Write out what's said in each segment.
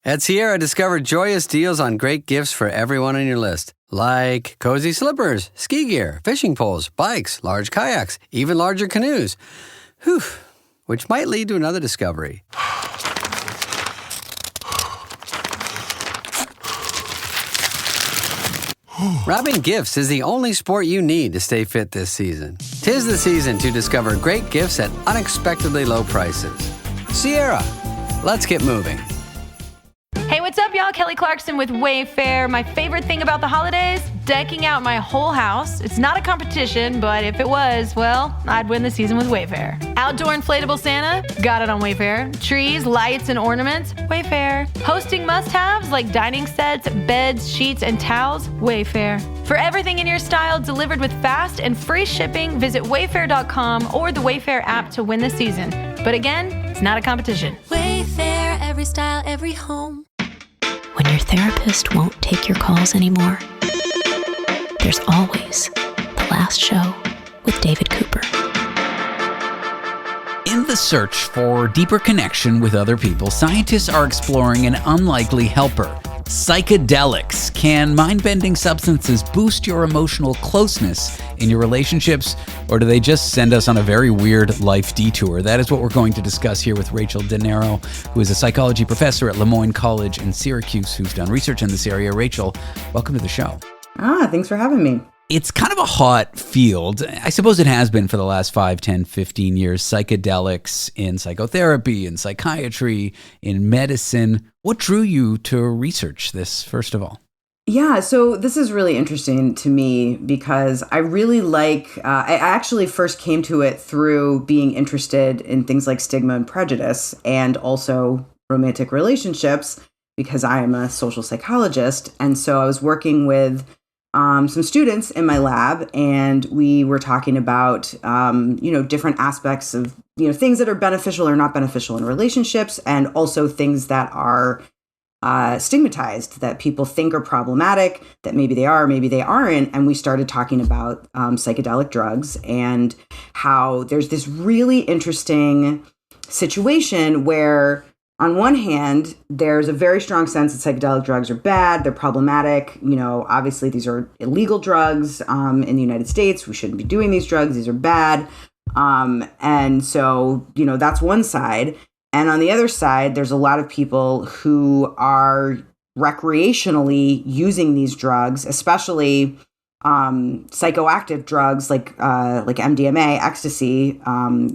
At Sierra, discover joyous deals on great gifts for everyone on your list. Like cozy slippers, ski gear, fishing poles, bikes, large kayaks, even larger canoes. Whew, which might lead to another discovery. Wrapping gifts is the only sport you need to stay fit this season. 'Tis the season to discover great gifts at unexpectedly low prices. Sierra, let's get moving. Hey, what's up, y'all? Kelly Clarkson with Wayfair. My favorite thing about the holidays? Decking out my whole house. It's not a competition, but if it was, well, I'd win the season with Wayfair. Outdoor inflatable Santa? Got it on Wayfair. Trees, lights, and ornaments? Wayfair. Hosting must-haves like dining sets, beds, sheets, and towels? Wayfair. For everything in your style delivered with fast and free shipping, visit wayfair.com or the Wayfair app to win the season. But again, it's not a competition. Wayfair, every style, every home. When your therapist won't take your calls anymore, there's always The Last Show with David Cooper. In the search for deeper connection with other people, scientists are exploring an unlikely helper. Psychedelics. Can mind-bending substances boost your emotional closeness in your relationships, or do they just send us on a very weird life detour? That is what we're going to discuss here with Rachel Dinero, who is a psychology professor at Le Moyne College in Syracuse, who's done research in this area. Rachel, welcome to the show. Thanks for having me. It's kind of a hot field. I suppose it has been for the last 5, 10, 15 years. Psychedelics in psychotherapy, in psychiatry, in medicine. What drew you to research this, first of all? Yeah, so this is really interesting to me because I really I actually first came to it through being interested in things like stigma and prejudice and also romantic relationships because I am a social psychologist. And so I was working with some students in my lab, and we were talking about, different aspects of, things that are beneficial or not beneficial in relationships, and also things that are stigmatized, that people think are problematic, that maybe they are, maybe they aren't. And we started talking about psychedelic drugs and how there's this really interesting situation where on one hand, there's a very strong sense that psychedelic drugs are bad, they're problematic. Obviously these are illegal drugs in the United States. We shouldn't be doing these drugs. These are bad. And so, that's one side. And on the other side, there's a lot of people who are recreationally using these drugs, especially psychoactive drugs like MDMA, ecstasy,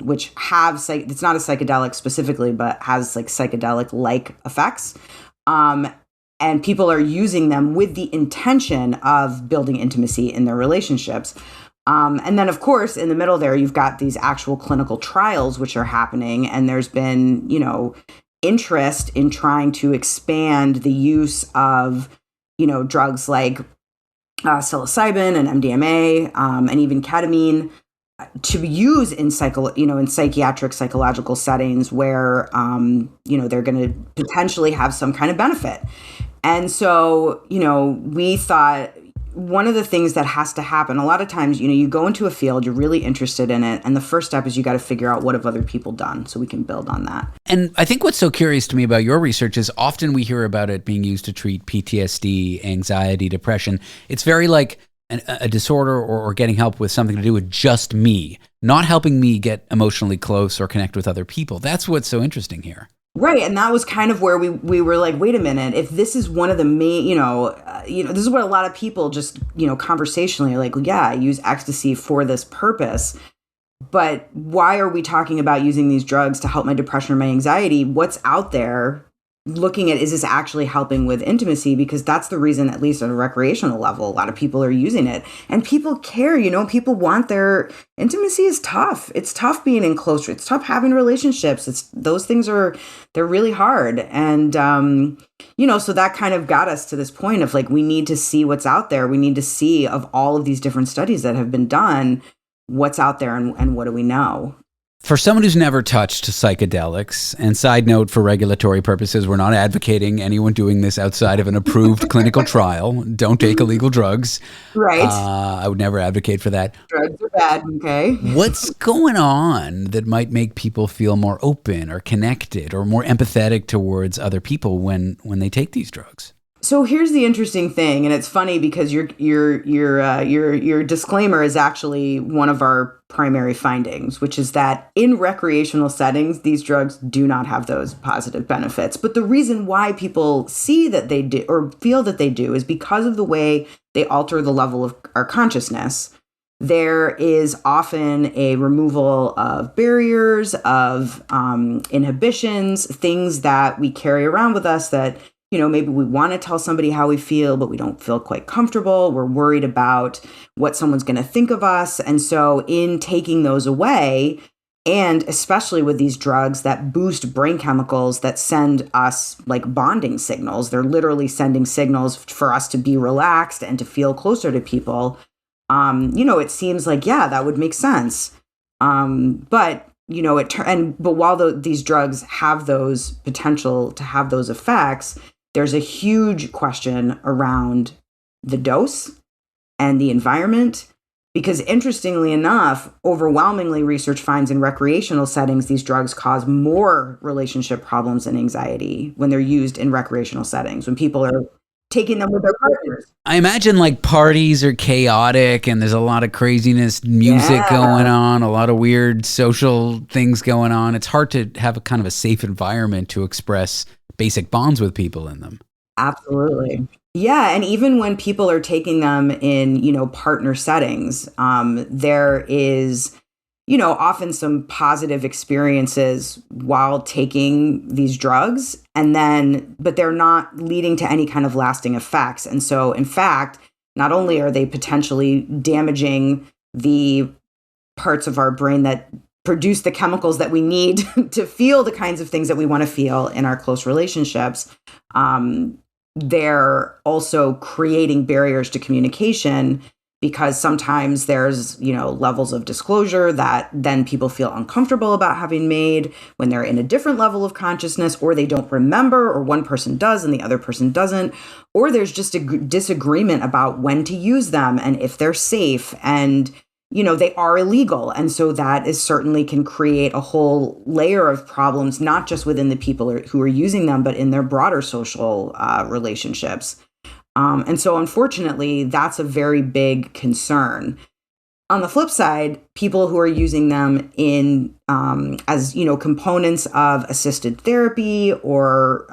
which have it's not a psychedelic specifically, but has like psychedelic-like effects. And people are using them with the intention of building intimacy in their relationships. And then, of course, in the middle there, you've got these actual clinical trials which are happening, and there's been, interest in trying to expand the use of, drugs like psilocybin and MDMA, and even ketamine to use in psychiatric psychological settings where, they're going to potentially have some kind of benefit. And so, we thought one of the things that has to happen, a lot of times, you go into a field, you're really interested in it. And the first step is you got to figure out what have other people done so we can build on that. And I think what's so curious to me about your research is often we hear about it being used to treat PTSD, anxiety, depression. It's very like a disorder or getting help with something to do with just me, not helping me get emotionally close or connect with other people. That's what's so interesting here. Right. And that was kind of where we were like, wait a minute, if this is one of the main, this is what a lot of people just, conversationally are like, well, yeah, I use ecstasy for this purpose. But why are we talking about using these drugs to help my depression or my anxiety? What's out there looking at, is this actually helping with intimacy? Because that's the reason, at least on a recreational level, a lot of people are using it. And people care, people want their intimacy is tough. It's tough being in close, it's tough having relationships. Those things they're really hard. And, so that kind of got us to this point of like, we need to see what's out there. We need to see of all of these different studies that have been done, what's out there and what do we know? For someone who's never touched psychedelics, and side note for regulatory purposes, we're not advocating anyone doing this outside of an approved clinical trial. Don't take illegal drugs. Right. I would never advocate for that. Drugs are bad, okay? What's going on that might make people feel more open or connected or more empathetic towards other people when they take these drugs? So here's the interesting thing, and it's funny because your disclaimer is actually one of our primary findings, which is that in recreational settings, these drugs do not have those positive benefits. But the reason why people see that they do or feel that they do is because of the way they alter the level of our consciousness. There is often a removal of barriers, of inhibitions, things that we carry around with us that maybe we want to tell somebody how we feel, but we don't feel quite comfortable. We're worried about what someone's going to think of us. And so in taking those away, and especially with these drugs that boost brain chemicals that send us like bonding signals, they're literally sending signals for us to be relaxed and to feel closer to people. It seems like, yeah, that would make sense. But while these drugs have those potential to have those effects, there's a huge question around the dose and the environment, because interestingly enough, overwhelmingly research finds in recreational settings, these drugs cause more relationship problems and anxiety when they're used in recreational settings, when people are taking them with their partners. I imagine like parties are chaotic and there's a lot of craziness, music going on, a lot of weird social things going on. It's hard to have a kind of a safe environment to express basic bonds with people in them. Absolutely. Yeah. And even when people are taking them in, partner settings, there is, often some positive experiences while taking these drugs, but they're not leading to any kind of lasting effects. And so, in fact, not only are they potentially damaging the parts of our brain that produce the chemicals that we need to feel the kinds of things that we want to feel in our close relationships, they're also creating barriers to communication, because sometimes there's, levels of disclosure that then people feel uncomfortable about having made when they're in a different level of consciousness, or they don't remember, or one person does and the other person doesn't, or there's just a disagreement about when to use them and if they're safe, and they are illegal. And so that is certainly can create a whole layer of problems, not just within the people who are using them, but in their broader social relationships. And so unfortunately, that's a very big concern. On the flip side, people who are using them in as components of assisted therapy, or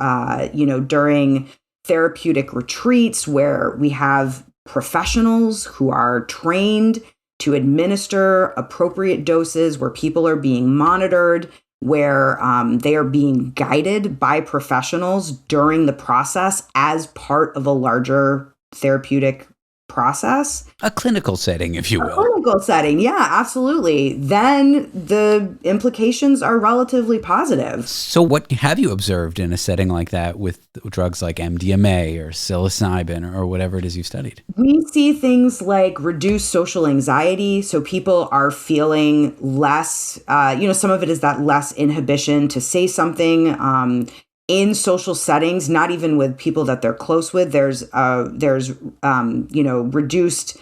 during therapeutic retreats where we have professionals who are trained to administer appropriate doses, where people are being monitored, where they are being guided by professionals during the process as part of a larger therapeutic process. A clinical setting, if you will. A clinical setting, yeah, absolutely. Then the implications are relatively positive. So what have you observed in a setting like that with drugs like MDMA or psilocybin or whatever it is you've studied? We see things like reduced social anxiety. So people are feeling less, some of it is that less inhibition to say something. In social settings, not even with people that they're close with, there's reduced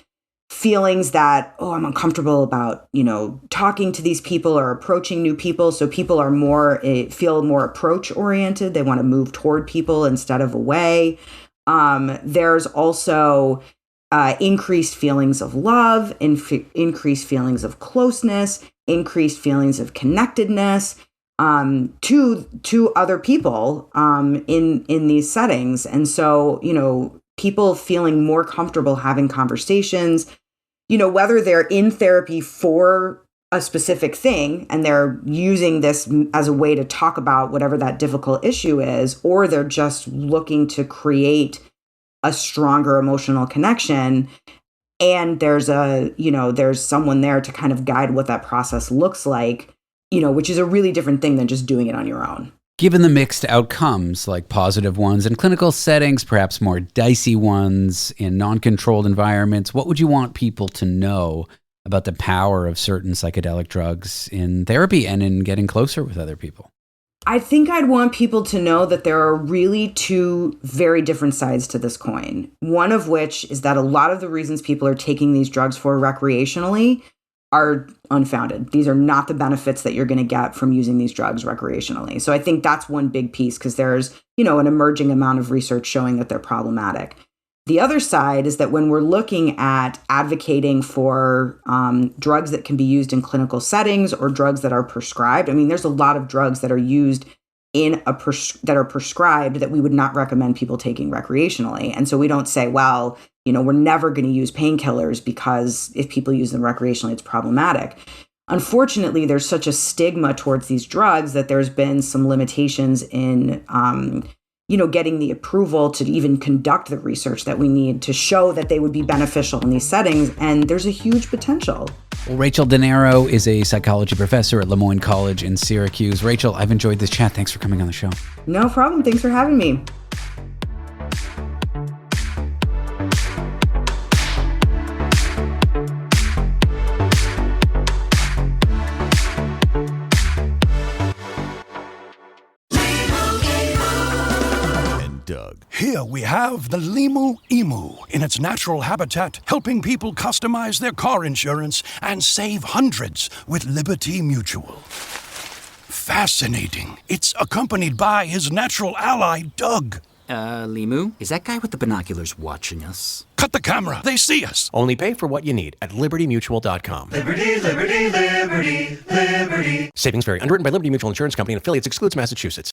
feelings that, I'm uncomfortable about, talking to these people or approaching new people. So people are feel more approach oriented. They want to move toward people instead of away. There's also increased feelings of love, increased feelings of closeness, increased feelings of connectedness to other people in these settings. And so, people feeling more comfortable having conversations, whether they're in therapy for a specific thing and they're using this as a way to talk about whatever that difficult issue is, or they're just looking to create a stronger emotional connection. And there's someone there to kind of guide what that process looks like, which is a really different thing than just doing it on your own. Given the mixed outcomes, like positive ones in clinical settings, perhaps more dicey ones in non-controlled environments, what would you want people to know about the power of certain psychedelic drugs in therapy and in getting closer with other people? I think I'd want people to know that there are really two very different sides to this coin. One of which is that a lot of the reasons people are taking these drugs for recreationally are unfounded. These are not the benefits that you're going to get from using these drugs recreationally. So I think that's one big piece, because there's, an emerging amount of research showing that they're problematic. The other side is that when we're looking at advocating for drugs that can be used in clinical settings or drugs that are prescribed, there's a lot of drugs that are used that are prescribed that we would not recommend people taking recreationally. And so we don't say, well, we're never going to use painkillers because if people use them recreationally, it's problematic. Unfortunately, there's such a stigma towards these drugs that there's been some limitations in getting the approval to even conduct the research that we need to show that they would be beneficial in these settings. And there's a huge potential. Well, Rachel Dinero is a psychology professor at Lemoyne College in Syracuse. Rachel, I've enjoyed this chat. Thanks for coming on the show. No problem. Thanks for having me. Here we have the Limu Emu in its natural habitat, helping people customize their car insurance and save hundreds with Liberty Mutual. Fascinating. It's accompanied by his natural ally, Doug. Limu? Is that guy with the binoculars watching us? Cut the camera. They see us. Only pay for what you need at libertymutual.com. Liberty, liberty, liberty, liberty. Savings vary. Underwritten by Liberty Mutual Insurance Company and affiliates. Excludes Massachusetts.